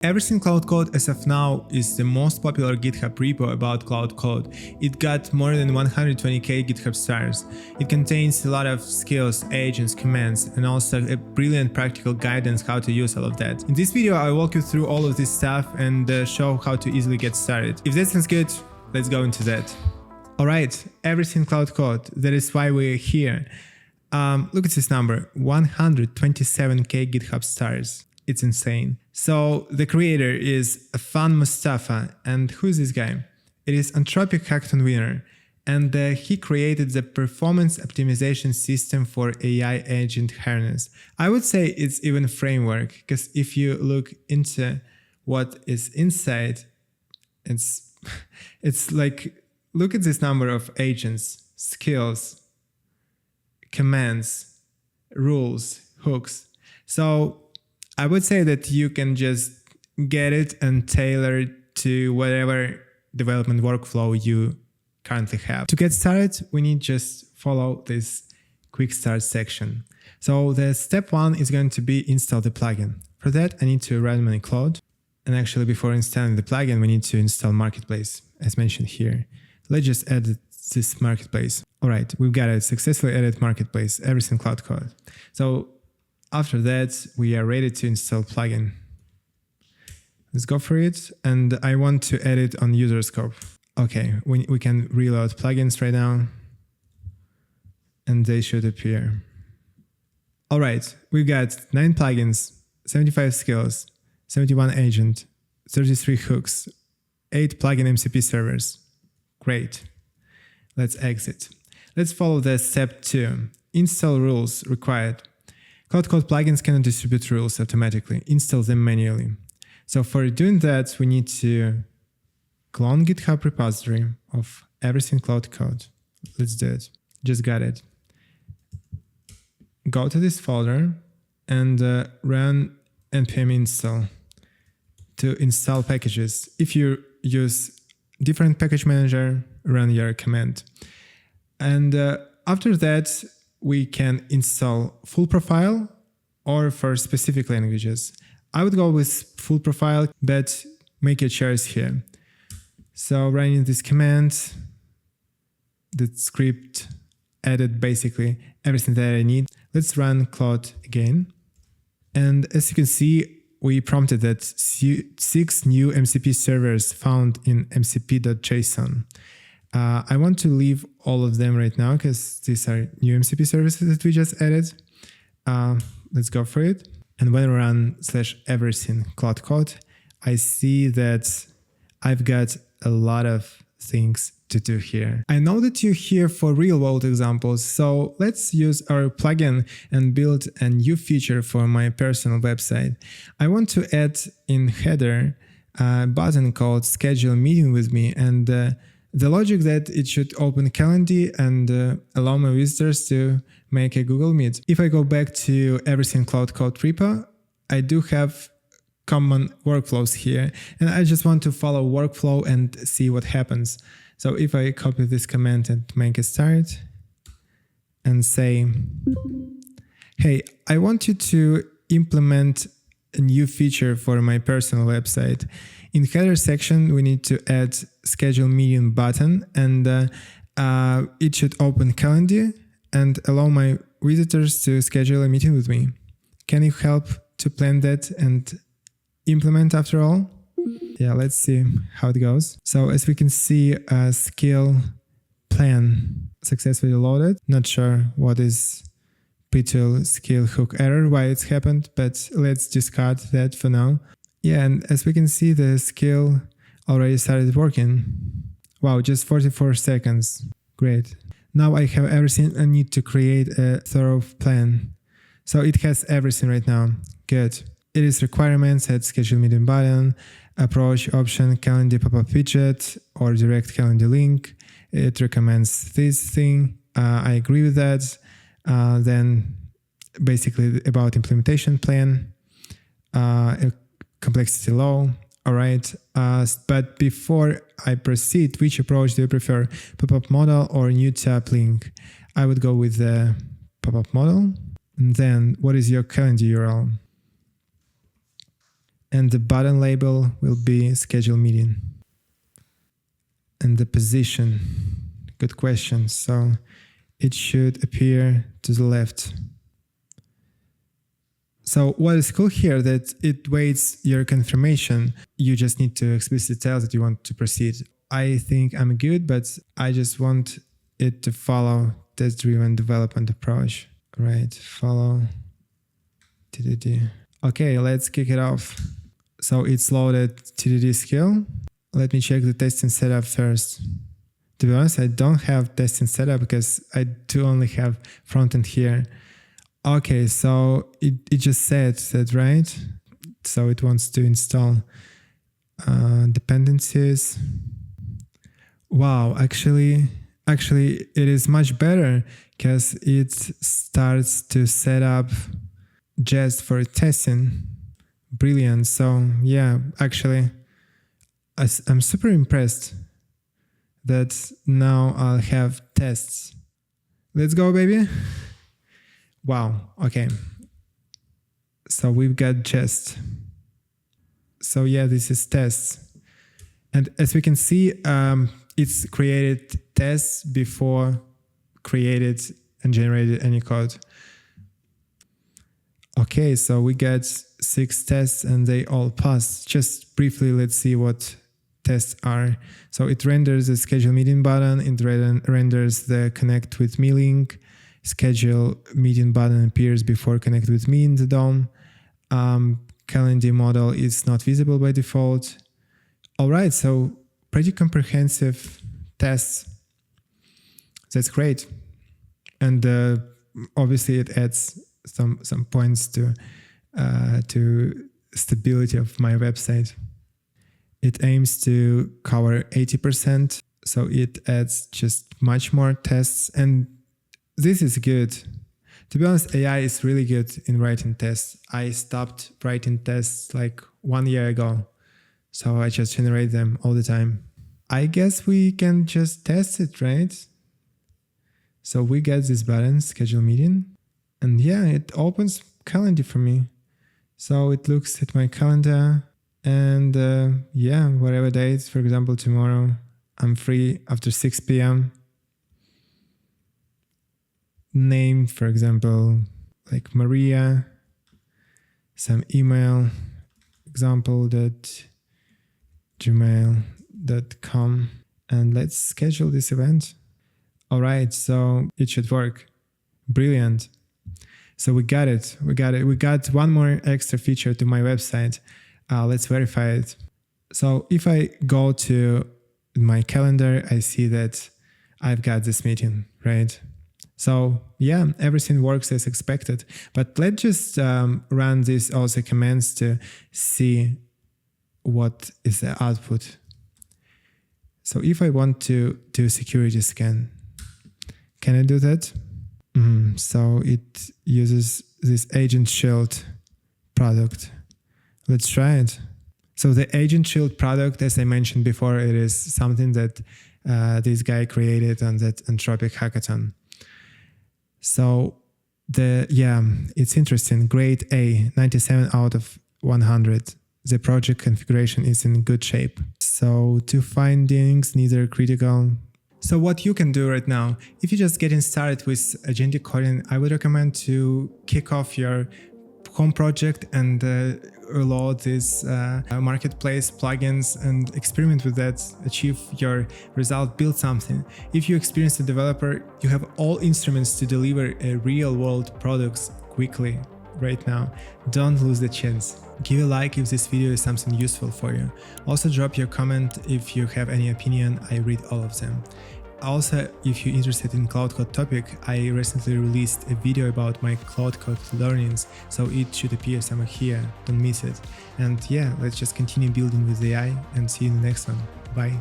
Everything Claude Code as of now is the most popular GitHub repo about Cloud Code. It got more than 120k GitHub stars. It contains a lot of skills, agents, commands, and also a brilliant practical guidance how to use all of that. In this video, I'll walk you through all of this stuff and show how to easily get started. If that sounds good, let's go into that. Alright, Everything Claude Code, that is why we're here. Look at this number, 127k GitHub stars. It's insane. So the creator is Fan Mustafa, and who is this guy? It is Anthropic Hackathon winner, and he created the performance optimization system for AI agent harness. I would say it's even a framework, because if you look into what is inside, it's like, look at this number of agents, skills, commands, rules, hooks. So I would say that you can just get it and tailor it to whatever development workflow you currently have. To get started, we need just follow this quick start section. So the step one is going to be install the plugin. For that, I need to run my Claude. And actually, before installing the plugin, we need to install Marketplace, as mentioned here. Let's just add this Marketplace. All right, we've got it. Successfully added Marketplace, Everything Claude Code. So after that, we are ready to install plugin. Let's go for it. And I want to add it on user scope. Okay, we can reload plugins right now. And they should appear. All right, we've got 9 plugins, 75 skills, 71 agent, 33 hooks, 8 plugin MCP servers. Great. Let's exit. Let's follow the step 2. Install rules required. Cloud Code plugins cannot distribute rules automatically. Install them manually. So for doing that, we need to clone GitHub repository of Everything Claude Code. Let's do it. Just got it. Go to this folder and run npm install to install packages. If you use different package manager, run your command. And after that, we can install full profile or for specific languages. I would go with full profile, but make your choice here. So running this command, the script added basically everything that I need. Let's run Claude again. And as you can see, we prompted that 6 new MCP servers found in mcp.json. I want to leave all of them right now because these are new MCP services that we just added. Let's go for it. And when I run /everything Claude Code, I see that I've got a lot of things to do here. I know that you're here for real-world examples, so let's use our plugin and build a new feature for my personal website. I want to add in header a button called Schedule Meeting with Me, and the logic that it should open Calendly and allow my visitors to make a Google Meet. If I go back to Everything Claude Code repo, I do have common workflows here, and I just want to follow workflow and see what happens. So if I copy this command and make a start and say, hey, I want you to implement a new feature for my personal website. In header section, we need to add schedule meeting button, and it should open Calendly and allow my visitors to schedule a meeting with me. Can you help to plan that and implement after all? Yeah, let's see how it goes. So as we can see, a skill plan successfully loaded. Not sure what is p2 skill hook error, why it's happened, but let's discard that for now. Yeah, and as we can see, the skill already started working. Wow, just 44 seconds. Great. Now I have everything I need to create a thorough plan. So it has everything right now. Good. It is requirements, add schedule meeting button, approach option, calendar pop-up widget, or direct calendar link. It recommends this thing. I agree with that. Then basically about implementation plan, complexity low. All right. But before I proceed, which approach do you prefer? Pop-up model or new tab link? I would go with the pop-up model. And then what is your calendar URL? And the button label will be schedule meeting. And the position, good question. So it should appear to the left. So what is cool here that it waits your confirmation. You just need to explicitly tell that you want to proceed. I think I'm good, but I just want it to follow test-driven development approach. Right, follow TDD. Okay, let's kick it off. So it's loaded TDD skill. Let me check the testing setup first. To be honest, I don't have testing setup because I do only have frontend here. Okay, so it just said that, right? So it wants to install dependencies. Wow, actually it is much better because it starts to set up just for testing. Brilliant. So yeah, actually I'm super impressed that now I'll have tests. Let's go, baby. Wow. Okay. So we've got jest. So yeah, this is tests. And as we can see, it's created tests before created and generated any code. Okay, so we got 6 tests and they all passed. Just briefly, let's see what tests are. So it renders the schedule meeting button. It renders the connect with me link. Schedule meeting button appears before connect with me in the DOM. Calendar model is not visible by default. All right, so pretty comprehensive tests. That's great. And obviously it adds some points to stability of my website. It aims to cover 80%, so it adds just much more tests, and this is good. To be honest, AI is really good in writing tests. I stopped writing tests like 1 year ago, so I just generate them all the time. I guess we can just test it, right? So we get this button, schedule meeting, and yeah, it opens calendar for me. So it looks at my calendar and yeah, whatever date, for example, tomorrow, I'm free after 6 p.m. Name, for example, like Maria, some email, example.gmail.com, and let's schedule this event. All right, so it should work. Brilliant. So we got it. We got one more extra feature to my website. Let's verify it. So if I go to my calendar, I see that I've got this meeting, right? So yeah, everything works as expected. But let's just run these also commands to see what is the output. So if I want to do security scan, can I do that? So it uses this Agent Shield product. Let's try it. So the Agent Shield product, as I mentioned before, it is something that this guy created on that Anthropic hackathon. So it's interesting. Grade A, 97 out of 100. The project configuration is in good shape. So 2 findings, neither critical. So what you can do right now, if you're just getting started with agentic coding, I would recommend to kick off your home project and load these marketplace plugins and experiment with that, achieve your result, build something. If you're an experienced developer, you have all instruments to deliver a real-world products quickly right now. Don't lose the chance. Give a like if this video is something useful for you. Also drop your comment if you have any opinion, I read all of them. Also, if you're interested in Cloud Code topic, I recently released a video about my Cloud Code learnings, so it should appear somewhere here, don't miss it. And yeah, let's just continue building with AI and see you in the next one. Bye.